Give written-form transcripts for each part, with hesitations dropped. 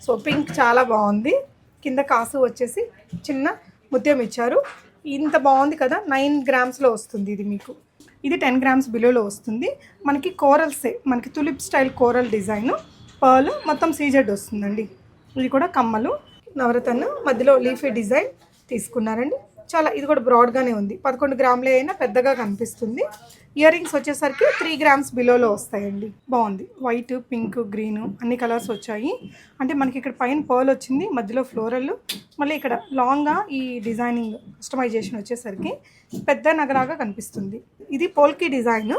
So pink చాలా బాగుంది. కింద కాసు వచ్చేసి చిన్న ముత్యం ఇచ్చారు. ఇంత బాగుంది కదా. 9 గ్రామ్స్లో వస్తుంది ఇది మీకు. ఇది 10 గ్రామ్స్ బిలోలో వస్తుంది. మనకి కోరల్సే, మనకి tulip style coral design, pearl, మొత్తం సీజెడ్ వస్తుందండి. ఇది కూడా కమ్మలు, నవరత్న, మధ్యలో లీఫీ డిజైన్ తీసుకున్నారండి. చాలా ఇది కూడా బ్రాడ్గానే ఉంది. 11 గ్రాములే అయినా పెద్దగా కనిపిస్తుంది. ఇయర్ రింగ్స్ వచ్చేసరికి 3 గ్రామ్స్ బిలోలో వస్తాయండి. బాగుంది. వైట్, పింక్, గ్రీన్ అన్ని కలర్స్ వచ్చాయి. అంటే మనకి ఇక్కడ పైన పర్ల్ వచ్చింది, మధ్యలో ఫ్లోరల్, మళ్ళీ ఇక్కడ లాంగ్గా ఈ డిజైనింగ్ కస్టమైజేషన్ వచ్చేసరికి పెద్ద నగలాగా కనిపిస్తుంది. ఇది పోల్కీ డిజైన్,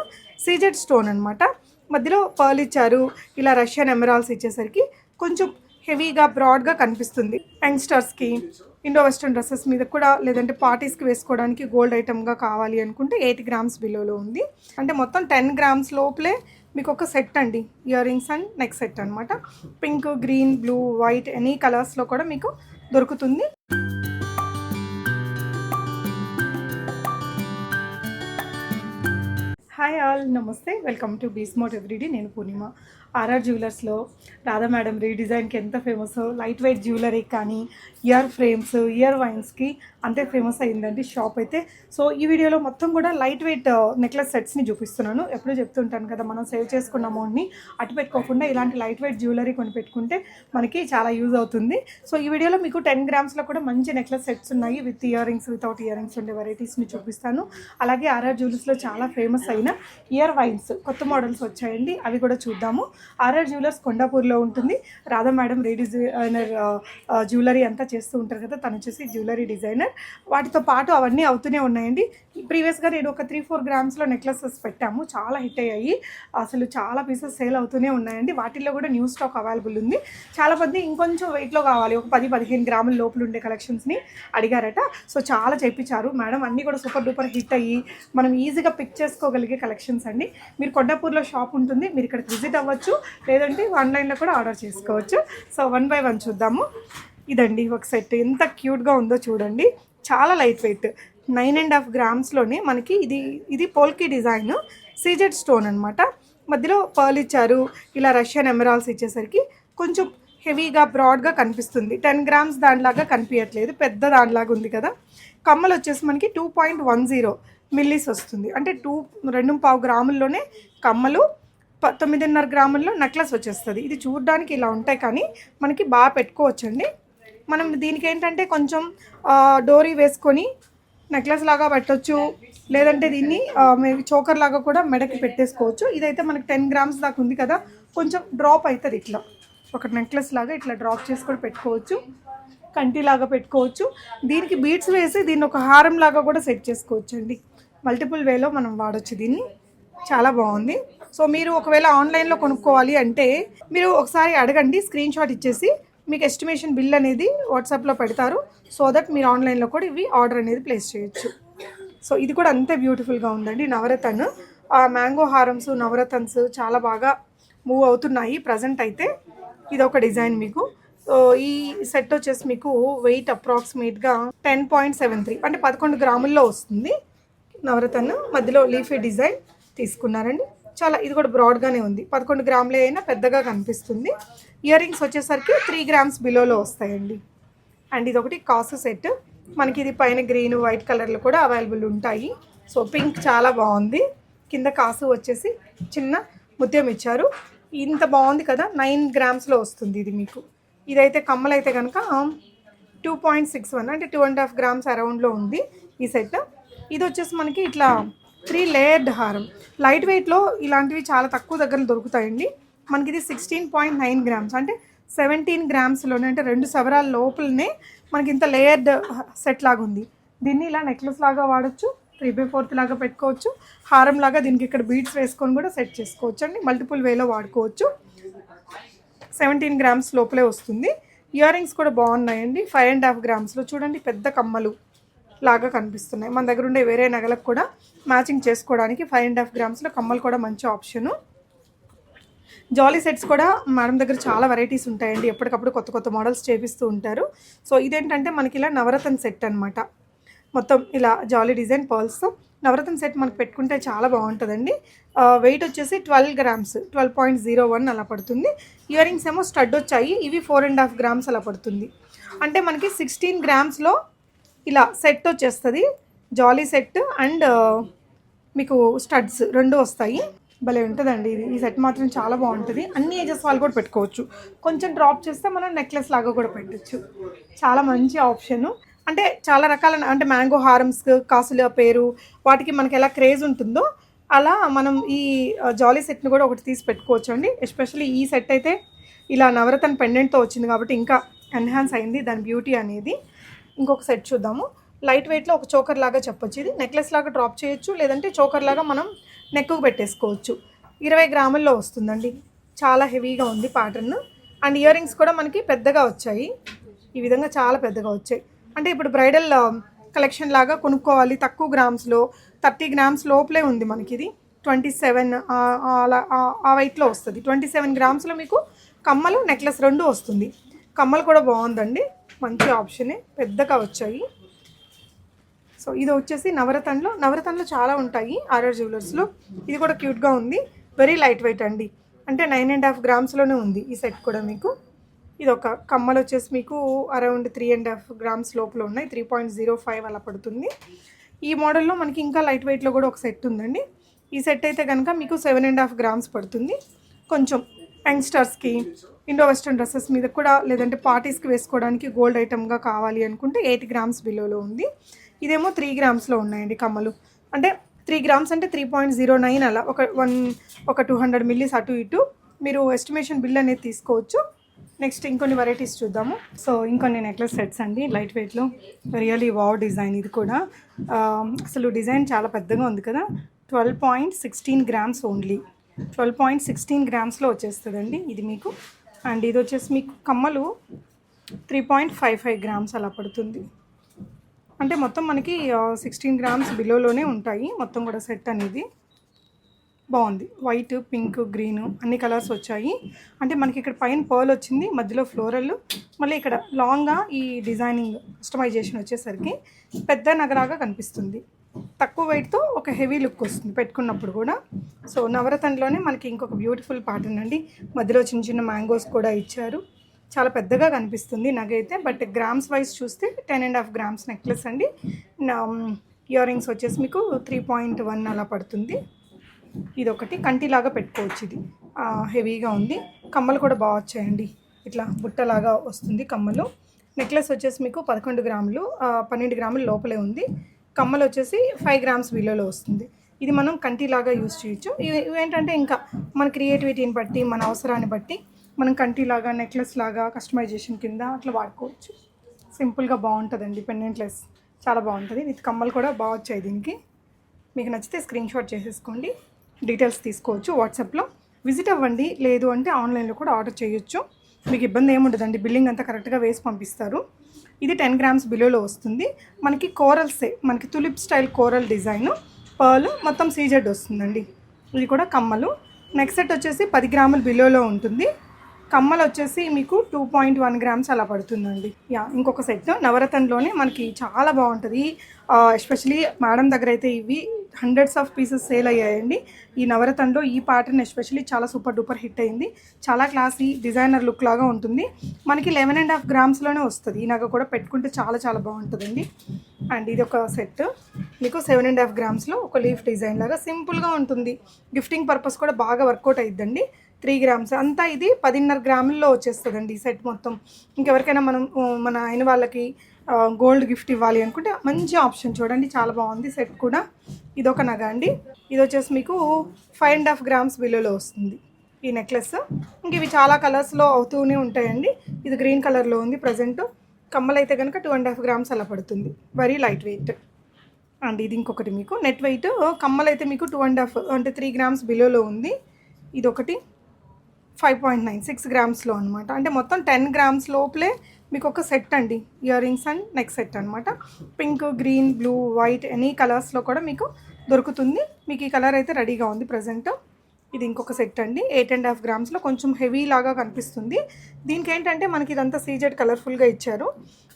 సీజెడ్ స్టోన్ అనమాట. మధ్యలో పర్ల్ ఇచ్చారు. ఇలా రష్యన్ ఎమరాల్స్ ఇచ్చేసరికి కొంచెం హెవీగా బ్రాడ్గా కనిపిస్తుంది. యంగ్స్టర్స్కి, ఇండో వెస్ట్రన్ డ్రెస్సెస్ మీద కూడా, లేదంటే పార్టీస్కి వేసుకోవడానికి గోల్డ్ ఐటమ్గా కావాలి అనుకుంటే 8 గ్రామ్స్ బిలోలో ఉంది. అంటే మొత్తం 10 గ్రామ్స్ లోపలే మీకు ఒక సెట్ అండి. Ear rings and neck set అనమాట. Pink, green, blue, white any కలర్స్లో కూడా మీకు దొరుకుతుంది. హాయ్ ఆల్, నమస్తే, welcome to be smart everyday. నేను పూర్ణిమ. ఆర్ఆర్ జ్యువెలర్స్లో రాధా మేడం రీడిజైన్కి ఎంత ఫేమస్, లైట్ వెయిట్ జ్యువెలరీ కానీ ఇయర్ ఫ్రేమ్స్, ఇయర్ వైన్స్కి అంతే ఫేమస్ అయిందండి షాప్ అయితే. సో ఈ వీడియోలో మొత్తం కూడా లైట్ వెయిట్ నెక్లెస్ సెట్స్ని చూపిస్తున్నాను. ఎప్పుడూ చెప్తుంటాను కదా, మనం సేవ్ చేసుకున్న అమౌంట్ని అటు పెట్టుకోకుండా ఇలాంటి లైట్ వెయిట్ జ్యువెలరీ కొని పెట్టుకుంటే మనకి చాలా యూజ్ అవుతుంది. సో ఈ వీడియోలో మీకు 10 గ్రామ్స్లో కూడా మంచి నెక్లెస్ సెట్స్ ఉన్నాయి. With ear rings, without ear rings ఉండే వెరైటీస్ని చూపిస్తాను. అలాగే ఆర్ఆర్ జ్యువెలర్స్లో చాలా ఫేమస్ అయిన ఇయర్ వైన్స్ కొత్త మోడల్స్ వచ్చాయండి, అవి కూడా చూద్దాము. ఆర్ఆర్ జ్యువెలర్స్ కొండాపూర్లో ఉంటుంది. రాధా మేడం రీడిజైనర్ జ్యువెలరీ అంతా చేస్తూ ఉంటారు కదా, తను వచ్చేసి జ్యువెలరీ డిజైనర్. వాటితో పాటు అవన్నీ అవుతూనే ఉన్నాయండి. ప్రీవియస్గా నేను ఒక 3-4 గ్రామ్స్లో నెక్లెసెస్ పెట్టాము, చాలా హిట్ అయ్యాయి. అసలు చాలా పీసెస్ సేల్ అవుతూనే ఉన్నాయండి. వాటిల్లో కూడా న్యూ స్టాక్ అవైలబుల్ ఉంది. చాలామంది ఇంకొంచెం వెయిట్లో కావాలి, ఒక 10-15 గ్రాముల లోపల ఉండే కలెక్షన్స్ని అడిగారట. సో చాలా చేయించారు మేడం. అన్నీ కూడా సూపర్ డూపర్ హిట్ అయ్యి మనం ఈజీగా పిక్ చేసుకోగలిగే కలెక్షన్స్ అండి. మీరు కొండాపూర్లో షాప్ ఉంటుంది, మీరు ఇక్కడికి విజిట్ అవ్వచ్చు, లేదంటే ఆన్లైన్లో కూడా ఆర్డర్ చేసుకోవచ్చు. సో 1 by 1 చూద్దాము. ఇదండి ఒక సెట్, ఎంత క్యూట్గా ఉందో చూడండి. చాలా లైట్ వెయిట్, 9.5 గ్రామ్స్లోనే మనకి ఇది పోల్కీ డిజైన్, సీజెడ్ స్టోన్ అనమాట. మధ్యలో పర్ల్ ఇచ్చారు. ఇలా రష్యన్ ఎమరాల్స్ ఇచ్చేసరికి కొంచెం హెవీగా బ్రాడ్గా కనిపిస్తుంది. 10 గ్రామ్స్ దానిలాగా కనిపించట్లేదు, పెద్ద దానిలాగా ఉంది కదా. కమ్మలు వచ్చేసి మనకి 2.10 మిల్లీస్ వస్తుంది. అంటే 2.25 గ్రాముల్లోనే కమ్మలు, 9.5 గ్రాముల్లో నెక్లెస్ వచ్చేస్తుంది. ఇది చూడడానికి ఇలా ఉంటాయి కానీ మనకి బాగా పెట్టుకోవచ్చండి. మనం దీనికి ఏంటంటే కొంచెం డోరీ వేసుకొని నెక్లెస్ లాగా పెట్టవచ్చు, లేదంటే దీన్ని చోకర్ లాగా కూడా మెడకి పెట్టేసుకోవచ్చు. ఇదైతే మనకి 10 గ్రామ్స్ దాకా ఉంది కదా, కొంచెం డ్రాప్ అవుతుంది. ఇట్లా ఒక నెక్లెస్ లాగా ఇట్లా డ్రాప్ చేసి కూడా పెట్టుకోవచ్చు, కంటిలాగా పెట్టుకోవచ్చు. దీనికి బీడ్స్ వేసి దీన్ని ఒక హారం లాగా కూడా సెట్ చేసుకోవచ్చు అండి. మల్టిపుల్ వేలో మనం వాడచ్చు దీన్ని. చాలా బాగుంది. సో మీరు ఒకవేళ ఆన్లైన్లో కొనుక్కోవాలి అంటే మీరు ఒకసారి అడగండి, స్క్రీన్ షాట్ ఇచ్చేసి మీకు ఎస్టిమేషన్ బిల్ అనేది వాట్సాప్లో పెడతారు. సో దట్ మీరు ఆన్లైన్లో కూడా ఇవి ఆర్డర్ అనేది ప్లేస్ చేయొచ్చు. సో ఇది కూడా అంతే బ్యూటిఫుల్గా ఉందండి. నవరత్న మ్యాంగో హారమ్స్, నవరత్న్స్ చాలా బాగా మూవ్ అవుతున్నాయి ప్రజెంట్ అయితే. ఇది ఒక డిజైన్ మీకు. సో ఈ సెట్ వచ్చేసి మీకు వెయిట్ అప్రాక్సిమేట్గా 10.73 అంటే 11 గ్రాముల్లో వస్తుంది. నవరత్న మధ్యలో లీఫీ డిజైన్ తీసుకున్నారండి. చాలా ఇది కూడా బ్రాడ్గానే ఉంది. 11 గ్రాములే అయినా పెద్దగా కనిపిస్తుంది. ఇయర్ రింగ్స్ వచ్చేసరికి 3 గ్రామ్స్ బిలోలో వస్తాయండి. అండ్ ఇది ఒకటి కాసు సెట్ మనకి. ఇది పైన గ్రీన్, వైట్ కలర్లు కూడా అవైలబుల్ ఉంటాయి. సో పింక్ చాలా బాగుంది. కింద కాసు వచ్చేసి చిన్న ముత్యం ఇచ్చారు. ఇంత బాగుంది కదా. 9 గ్రామ్స్లో వస్తుంది ఇది మీకు. ఇదైతే కమ్మలు అయితే కనుక 2.61 అంటే 2.5 గ్రామ్స్ అరౌండ్లో ఉంది ఈ సెట్. ఇది వచ్చేసి మనకి ఇట్లా 3 లేయర్డ్ హారం. లైట్ వెయిట్లో ఇలాంటివి చాలా తక్కువ దగ్గర దొరుకుతాయండి. మనకి ఇది 16.9 గ్రామ్స్ అంటే 17 గ్రామ్స్లోనే, అంటే 2 సవరాల లోపలనే మనకి ఇంత లేయర్డ్ సెట్ లాగా ఉంది. దీన్ని ఇలా నెక్లెస్ లాగా వాడచ్చు, 3/4 లాగా పెట్టుకోవచ్చు, హారం లాగా దీనికి ఇక్కడ బీడ్స్ వేసుకొని కూడా సెట్ చేసుకోవచ్చు అండి. మల్టిపుల్ వేలో వాడుకోవచ్చు. 17 గ్రామ్స్ లోపలే వస్తుంది. ఇయర్ రింగ్స్ కూడా బాగున్నాయండి. 5.5 గ్రామ్స్లో చూడండి, పెద్ద కమ్మలు లాగా కనిపిస్తున్నాయి. మన దగ్గర ఉండే వేరే నగలకు కూడా మ్యాచింగ్ చేసుకోవడానికి 5.5 గ్రామ్స్లో కమ్మలు కూడా మంచి ఆప్షను. జాలీ సెట్స్ కూడా మేడం దగ్గర చాలా వెరైటీస్ ఉంటాయండి. ఎప్పటికప్పుడు కొత్త కొత్త మోడల్స్ చేపిస్తూ ఉంటారు. సో ఇదేంటంటే మనకి ఇలా నవరత్న సెట్ అనమాట. మొత్తం ఇలా జాలీ డిజైన్ పర్ల్స్, నవరత్న సెట్ మనకు పెట్టుకుంటే చాలా బాగుంటుందండి. వెయిట్ వచ్చేసి 12 గ్రామ్స్ 12.01 అలా పడుతుంది. ఇయర్ రింగ్స్ ఏమో స్టడ్ వచ్చాయి, ఇవి 4.5 గ్రామ్స్ అలా పడుతుంది. అంటే మనకి 16 గ్రామ్స్లో ఇలా సెట్ వచ్చేస్తుంది. జాలీ సెట్ అండ్ మీకు స్టడ్స్ రెండు వస్తాయి. భలే ఉంటుందండి ఇది. ఈ సెట్ మాత్రం చాలా బాగుంటుంది. అన్ని ఏజెస్ వాళ్ళు కూడా పెట్టుకోవచ్చు. కొంచెం డ్రాప్ చేస్తే మనం నెక్లెస్ లాగా కూడా పెట్టచ్చు. చాలా మంచి ఆప్షను. అంటే చాలా రకాల అంటే మ్యాంగో హారమ్స్, కాసుల పేరు, వాటికి మనకి ఎలా క్రేజ్ ఉంటుందో అలా మనం ఈ జాలీ సెట్ని కూడా ఒకటి తీసి పెట్టుకోవచ్చు అండి. ఎస్పెషల్లీ ఈ సెట్ అయితే ఇలా నవరత్న పెండెంట్తో వచ్చింది కాబట్టి ఇంకా ఎన్హాన్స్ అయింది దాని బ్యూటీ అనేది. ఇంకొక సెట్ చూద్దాము. లైట్ వెయిట్లో ఒక చోకర్ లాగా చెప్పొచ్చు. ఇది నెక్లెస్ లాగా డ్రాప్ చేయొచ్చు, లేదంటే చోకర్ లాగా మనం నెక్కు పెట్టేసుకోవచ్చు. 20 గ్రాముల్లో వస్తుందండి. చాలా హెవీగా ఉంది ప్యాటర్న్. అండ్ ఇయర్ రింగ్స్ కూడా మనకి పెద్దగా వచ్చాయి. ఈ విధంగా చాలా పెద్దగా వచ్చాయి. అంటే ఇప్పుడు బ్రైడల్ కలెక్షన్ లాగా కొనుక్కోవాలి తక్కువ గ్రామ్స్లో, 30 గ్రామ్స్ లోపలే ఉంది మనకి. ఇది 27 అలా ఆ వెయిట్లో వస్తుంది. 27 గ్రామ్స్లో మీకు కమ్మలు నెక్లెస్ రెండు వస్తుంది. కమ్మలు కూడా బాగుందండి, మంచి ఆప్షనే, పెద్దగా వచ్చాయి. సో ఇది వచ్చేసి నవరత్నలో చాలా ఉంటాయి ఆర్ఆర్ జ్యువెలర్స్లో. ఇది కూడా క్యూట్గా ఉంది, వెరీ లైట్ వెయిట్ అండి. అంటే 9.5 గ్రామ్స్లోనే ఉంది ఈ సెట్ కూడా మీకు. ఇది ఒక కమ్మలు వచ్చేసి మీకు అరౌండ్ 3.5 గ్రామ్స్ లోపల ఉన్నాయి, 3.05 అలా పడుతుంది. ఈ మోడల్లో మనకి ఇంకా లైట్ వెయిట్లో కూడా ఒక సెట్ ఉందండి. ఈ సెట్ అయితే కనుక మీకు 7.5 గ్రామ్స్ పడుతుంది. కొంచెం యంగ్స్టర్స్కి ఇండో వెస్ట్రన్ డ్రెస్సెస్ మీద కూడా, లేదంటే పార్టీస్కి వేసుకోవడానికి గోల్డ్ ఐటమ్గా కావాలి అనుకుంటే 8 గ్రామ్స్ బిలోలో ఉంది. ఇదేమో 3 గ్రామ్స్లో ఉన్నాయండి కమ్మలు. అంటే 3 గ్రామ్స్ అంటే 3.09 అలా ఒక 200 మిల్లీస్ అటు ఇటు మీరు ఎస్టిమేషన్ బిల్ అనేది తీసుకోవచ్చు. నెక్స్ట్ ఇంకొన్ని వెరైటీస్ చూద్దాము. సో ఇంకొన్ని నెక్లెస్ సెట్స్ అండి లైట్ వెయిట్లో, రియలీ వావ్ డిజైన్. ఇది కూడా అసలు డిజైన్ చాలా పెద్దగా ఉంది కదా. 12.16 గ్రామ్స్ ఓన్లీ, 12.16 గ్రామ్స్లో వచ్చేస్తుందండి ఇది మీకు. అండ్ ఇది వచ్చేసి మీకు కమ్మలు 3.55 గ్రామ్స్ అలా పడుతుంది. అంటే మొత్తం మనకి 16 గ్రామ్స్ బిలోలోనే ఉంటాయి మొత్తం కూడా సెట్ అనేది. బాగుంది, వైట్, పింక్, గ్రీన్ అన్ని కలర్స్ వచ్చాయి. అంటే మనకి ఇక్కడ పైన పర్ల్ వచ్చింది, మధ్యలో ఫ్లోరల్, మళ్ళీ ఇక్కడ లాంగ్గా ఈ డిజైనింగ్ కస్టమైజేషన్ వచ్చేసరికి పెద్ద నగరాగా కనిపిస్తుంది. తక్కువ వెయిట్తో ఒక హెవీ లుక్ వస్తుంది పెట్టుకున్నప్పుడు కూడా. సో నవరత్నలోనే మనకి ఇంకొక బ్యూటిఫుల్ ప్యాటర్న్ అండి. మధ్యలో చిన్న చిన్న మ్యాంగోస్ కూడా ఇచ్చారు. చాలా పెద్దగా కనిపిస్తుంది నగ అయితే, బట్ గ్రామ్స్ వైజ్ చూస్తే 10.5 గ్రామ్స్ నెక్లెస్ అండి. ఇయర్ రింగ్స్ వచ్చేసి మీకు 3.1 అలా పడుతుంది. ఇది ఒకటి కంటిలాగా పెట్టుకోవచ్చు. ఇది హెవీగా ఉంది. కమ్మలు కూడా బాగా వచ్చాయండి, ఇట్లా బుట్టలాగా వస్తుంది కమ్మలు. నెక్లెస్ వచ్చేసి మీకు 11 గ్రాములు 12 గ్రాముల లోపలే ఉంది. కమ్మలు వచ్చేసి 5 గ్రామ్స్ బిలోలో వస్తుంది. ఇది మనం కంటిలాగా యూజ్ చేయొచ్చు. ఇవేంటంటే ఇంకా మన క్రియేటివిటీని బట్టి, మన అవసరాన్ని బట్టి మనం కంటిలాగా, నెక్లెస్ లాగా కస్టమైజేషన్ కింద అట్లా వాడుకోవచ్చు. సింపుల్గా బాగుంటుందండి, పెండెంట్లెస్ చాలా బాగుంటుంది. విత్ కమ్మలు కూడా బాగా వచ్చాయి దీనికి. మీకు నచ్చితే స్క్రీన్ షాట్ చేసేసుకోండి, డీటెయిల్స్ తీసుకోవచ్చు. వాట్సాప్లో విజిట్ అవ్వండి, లేదు అంటే ఆన్లైన్లో కూడా ఆర్డర్ చేయొచ్చు. మీకు ఇబ్బంది ఏముండదండి, బిల్లింగ్ అంతా కరెక్ట్గా వేసి పంపిస్తారు. ఇది 10 గ్రామ్స్ బిలోలో వస్తుంది. మనకి కోరల్సే, మనకి tulip style coral design, pearl, మొత్తం సీజెడ్ వస్తుందండి. ఇది కూడా కమ్మలు. నెక్స్ట్ సెట్ వచ్చేసి 10 గ్రాముల బిలోలో ఉంటుంది. కమ్మలు వచ్చేసి మీకు 2.1 గ్రామ్స్ అలా పడుతుందండి. ఇంకొక సెట్ నవరత్నలోనే మనకి చాలా బాగుంటుంది. ఎస్పెషలీ మేడం దగ్గర అయితే ఇవి హండ్రెడ్స్ ఆఫ్ పీసెస్ సేల్ అయ్యాయండి. ఈ నవరత్నలో ఈ ప్యాటర్న్ ఎస్పెషల్లీ చాలా సూపర్ డూపర్ హిట్ అయింది. చాలా క్లాసీ డిజైనర్ లుక్ లాగా ఉంటుంది. మనకి 11.5 గ్రామ్స్లోనే వస్తుంది. ఈ నగ కూడా పెట్టుకుంటే చాలా చాలా బాగుంటుందండి. అండ్ ఇది ఒక సెట్ మీకు 7.5 గ్రామ్స్లో ఒక లీఫ్ డిజైన్ లాగా సింపుల్గా ఉంటుంది. గిఫ్టింగ్ పర్పస్ కూడా బాగా వర్కౌట్ అయిద్దండి. 3 గ్రామ్స్ అంతా ఇది 10.5 గ్రాముల్లో వచ్చేస్తుందండి ఈ సెట్ మొత్తం. ఇంకెవరికైనా మనం మన అయిన వాళ్ళకి గోల్డ్ గిఫ్ట్ ఇవ్వాలి అనుకుంటే మంచి ఆప్షన్. చూడండి చాలా బాగుంది సెట్ కూడా. ఇదొక నగ అండి. ఇది వచ్చేసి మీకు 5.5 గ్రామ్స్ బిలోలో వస్తుంది ఈ నెక్లెస్. ఇంక ఇవి చాలా కలర్స్లో అవుతూనే ఉంటాయండి. ఇది గ్రీన్ కలర్లో ఉంది ప్రజెంట్. కమ్మలు అయితే కనుక 2.5 గ్రామ్స్ అలా పడుతుంది, వెరీ లైట్ వెయిట్. అండ్ ఇది ఇంకొకటి మీకు నెట్ వెయిట్. కమ్మలు అయితే మీకు 2.5 అంటే 3 గ్రామ్స్ బిలోలో ఉంది. ఇదొకటి 5.96 గ్రామ్స్లో అనమాట. అంటే మొత్తం 10 గ్రామ్స్ లోపలే మీకు ఒక సెట్ అండి, ear rings and neck set అనమాట. Pink, green, blue, white any కలర్స్లో కూడా మీకు దొరుకుతుంది. మీకు ఈ కలర్ అయితే రెడీగా ఉంది ప్రజెంట్. ఇది ఇంకొక సెట్ అండి, 8.5 గ్రామ్స్లో కొంచెం హెవీ లాగా కనిపిస్తుంది. దీనికి ఏంటంటే మనకి ఇదంతా సీజెడ్ కలర్ఫుల్గా ఇచ్చారు.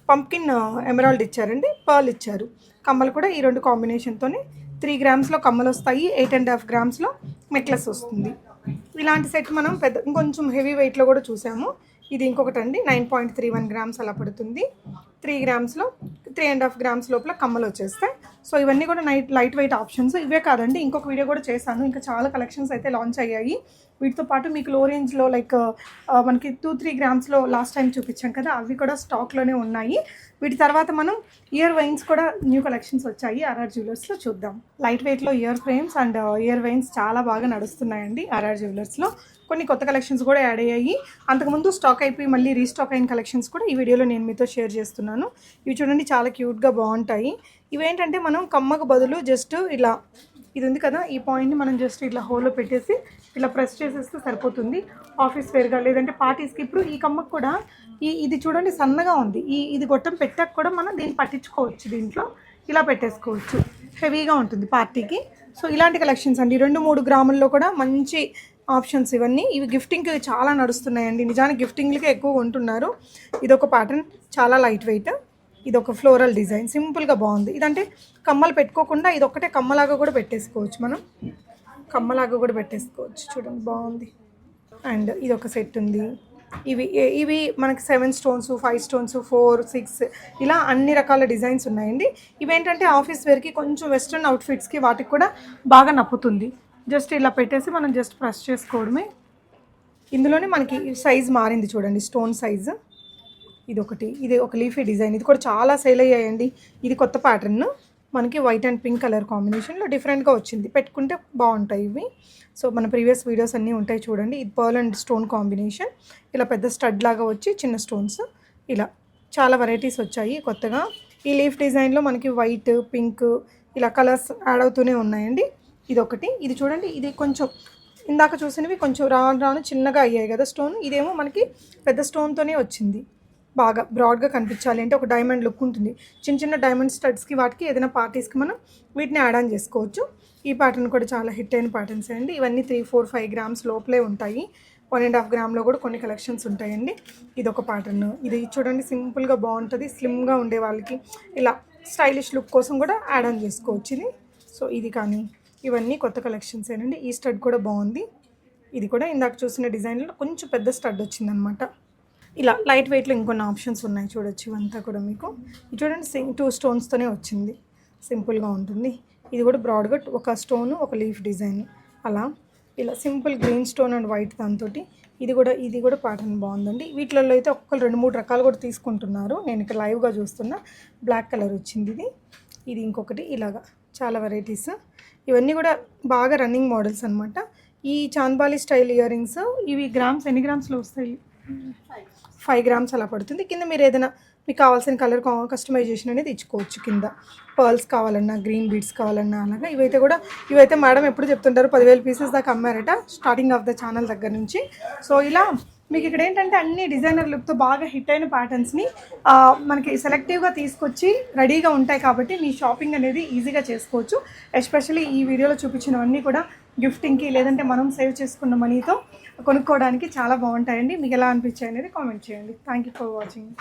పంప్కిన్ ఎమరాల్డ్ ఇచ్చారండి, పర్ల్ ఇచ్చారు. కమ్మలు కూడా ఈ రెండు కాంబినేషన్తోనే 3 గ్రామ్స్లో కమ్మలు వస్తాయి, 8.5 గ్రామ్స్లో నెక్లెస్ వస్తుంది. ఇలాంటి సెట్ మనం పెద్ద ఇంకొంచెం హెవీ వెయిట్లో కూడా చూసాము. ఇది ఇంకొకటి అండి, 9.31 గ్రామ్స్ అలా పడుతుంది. 3 గ్రామ్స్లో 3.5 గ్రామ్స్ లోపల కమ్మలు వచ్చేస్తాయి. సో ఇవన్నీ కూడా లైట్ వెయిట్ ఆప్షన్స్. ఇవే కాదండి, ఇంకొక వీడియో కూడా చేశాను, ఇంకా చాలా కలెక్షన్స్ అయితే లాంచ్ అయ్యాయి. వీటితో పాటు మీకు లో రేంజ్లో లైక్ మనకి 2-3 గ్రామ్స్లో లాస్ట్ టైం చూపించాం కదా, అవి కూడా స్టాక్లోనే ఉన్నాయి. వీటి తర్వాత మనం ఇయర్ వైన్స్ కూడా న్యూ కలెక్షన్స్ వచ్చాయి ఆర్ఆర్ జ్యువెలర్స్లో, చూద్దాం. లైట్ వెయిట్లో year frames and year wines చాలా బాగా నడుస్తున్నాయండి ఆర్ఆర్ జ్యువెలర్స్లో. కొన్ని కొత్త కలెక్షన్స్ కూడా యాడ్ అయ్యాయి. అంతకుముందు స్టాక్ అయిపోయి మళ్ళీ రీస్టాక్ అయిన కలెక్షన్స్ కూడా ఈ వీడియోలో నేను మీతో షేర్ చేస్తున్నాను. ఇవి చూడండి, చాలా క్యూట్గా బాగుంటాయి. ఇవేంటంటే మనం కమ్మకు బదులు జస్ట్ ఇలా ఇది ఉంది కదా, ఈ పాయింట్ని మనం జస్ట్ ఇట్లా హోల్లో పెట్టేసి ఇలా ప్రెస్ చేసేస్తే సరిపోతుంది. ఆఫీస్ వేర్గా లేదంటే పార్టీస్కి. ఇప్పుడు ఈ కమ్మకు కూడా ఇది చూడండి సన్నగా ఉంది, ఇది గొట్టం పెట్టాక కూడా మనం దీన్ని పట్టించుకోవచ్చు, దీంట్లో ఇలా పెట్టేసుకోవచ్చు. హెవీగా ఉంటుంది పార్టీకి. సో ఇలాంటి కలెక్షన్స్ అండి, 2-3 గ్రాముల్లో కూడా మంచి ఆప్షన్స్ ఇవన్నీ. ఇవి గిఫ్టింగ్కి చాలా నడుస్తున్నాయండి, నిజానికి గిఫ్టింగ్లకే ఎక్కువ కొంటున్నారు. ఇదొక ప్యాటర్న్, చాలా లైట్ వెయిట్. ఇది ఒక ఫ్లోరల్ డిజైన్, సింపుల్గా బాగుంది. ఇదంటే కమ్మలు పెట్టుకోకుండా ఇది ఒక్కటే కమ్మలాగా కూడా పెట్టేసుకోవచ్చు, మనం కమ్మలాగా కూడా పెట్టేసుకోవచ్చు. చూడండి బాగుంది. అండ్ ఇది ఒక సెట్ ఉంది. ఇవి మనకి 7 స్టోన్స్, 5 స్టోన్స్, 4, 6 ఇలా అన్ని రకాల డిజైన్స్ ఉన్నాయండి. ఇవేంటంటే ఆఫీస్ వేర్కి, కొంచెం వెస్ట్రన్ అవుట్ఫిట్స్కి వాటికి కూడా బాగా నప్పుతుంది. జస్ట్ ఇలా పెట్టేసి మనం జస్ట్ ప్రెస్ చేసుకోవడమే. ఇందులోనే మనకి సైజ్ మారింది చూడండి, స్టోన్ సైజు. ఇది ఒక లీఫీ డిజైన్, ఇది కూడా చాలా సేల్ అయ్యాయండి. ఇది కొత్త ప్యాటర్న్, మనకి వైట్ అండ్ పింక్ కలర్ కాంబినేషన్లో డిఫరెంట్గా వచ్చింది. పెట్టుకుంటే బాగుంటాయి ఇవి. సో మన ప్రీవియస్ వీడియోస్ అన్నీ ఉంటాయి చూడండి. ఇది పర్ల్ అండ్ స్టోన్ కాంబినేషన్, ఇలా పెద్ద స్టడ్ లాగా వచ్చి చిన్న స్టోన్స్, ఇలా చాలా వెరైటీస్ వచ్చాయి కొత్తగా. ఈ లీఫ్ డిజైన్లో మనకి వైట్, పింక్ ఇలా కలర్స్ యాడ్ అవుతూనే ఉన్నాయండి. ఇది చూడండి, ఇది కొంచెం ఇందాక చూసినవి కొంచెం రాను చిన్నగా అయ్యాయి కదా స్టోన్, ఇదేమో మనకి పెద్ద స్టోన్తోనే వచ్చింది. బాగా బ్రాడ్గా కనిపించాలి అంటే ఒక డైమండ్ లుక్ ఉంటుంది. చిన్న డైమండ్ స్టడ్స్కి వాటికి ఏదైనా పార్టీస్కి మనం వీటిని యాడ్ ఆన్ చేసుకోవచ్చు. ఈ ప్యాటర్న్ కూడా చాలా హిట్ అయిన ప్యాటర్న్స్ అండి. ఇవన్నీ 3-4-5 గ్రామ్స్ లోపలే ఉంటాయి. 1.5 గ్రామ్లో కూడా కొన్ని కలెక్షన్స్ ఉంటాయండి. ఇది ఒక ప్యాటర్న్, ఇది చూడండి సింపుల్గా బాగుంటుంది. స్లిమ్గా ఉండే వాళ్ళకి ఇలా స్టైలిష్ లుక్ కోసం కూడా యాడ్ ఆన్ చేసుకోవచ్చు ఇది. సో ఇది కానీ ఇవన్నీ కొత్త కలెక్షన్స్ ఏనండి. ఈ స్టడ్ కూడా బాగుంది. ఇది కూడా ఇందాక చూసిన డిజైన్లో కొంచెం పెద్ద స్టడ్ వచ్చిందనమాట. ఇలా లైట్ వెయిట్లో ఇంకొన్ని ఆప్షన్స్ ఉన్నాయి చూడొచ్చు. ఇవంతా కూడా మీకు ఇది చూడండి 2 స్టోన్స్తోనే వచ్చింది, సింపుల్గా ఉంటుంది. ఇది కూడా బ్రాడ్గా ఒక స్టోన్, ఒక లీఫ్ డిజైన్, అలా ఇలా simple green stone and white దాంతో. ఇది కూడా ప్యాటర్న్ బాగుందండి. వీటిలలో అయితే ఒక్కొక్కరు 2-3 రకాలు కూడా తీసుకుంటున్నారు. నేను ఇక్కడ లైవ్గా చూస్తున్నా. బ్లాక్ కలర్ వచ్చింది ఇది ఇంకొకటి, ఇలాగా చాలా వెరైటీస్. ఇవన్నీ కూడా బాగా రన్నింగ్ మోడల్స్ అనమాట. ఈ చాంద్బాలి స్టైల్ ఇయర్ రింగ్స్, ఇవి గ్రామ్స్ ఎన్ని గ్రామ్స్లో వస్తాయి? 5 గ్రామ్స్ అలా పడుతుంది. కింద మీరు ఏదైనా మీకు కావాల్సిన కలర్ కస్టమైజేషన్ అనేది ఇచ్చుకోవచ్చు. కింద పర్ల్స్ కావాలన్నా, గ్రీన్ బీడ్స్ కావాలన్నా అలాగా. ఇవైతే మేడం ఎప్పుడు చెప్తుంటారు 10,000 పీసెస్ దాకా అమ్మారట స్టార్టింగ్ ఆఫ్ ద ఛానల్ దగ్గర నుంచి. సో ఇలా మీకు ఇక్కడ ఏంటంటే అన్ని డిజైనర్ లుక్తో బాగా హిట్ అయిన ప్యాటర్న్స్ని మనకి సెలెక్టివ్గా తీసుకొచ్చి రెడీగా ఉంటాయి కాబట్టి మీ షాపింగ్ అనేది ఈజీగా చేసుకోవచ్చు. ఎస్పెషల్లీ ఈ వీడియోలో చూపించినవన్నీ కూడా గిఫ్టింగ్కి లేదంటే మనం సేవ్ చేసుకున్న మనీతో కొనుక్కోవడానికి చాలా బాగుంటాయండి. మీకు ఎలా అనిపించాయి అనేది కామెంట్ చేయండి. Thank you for watching.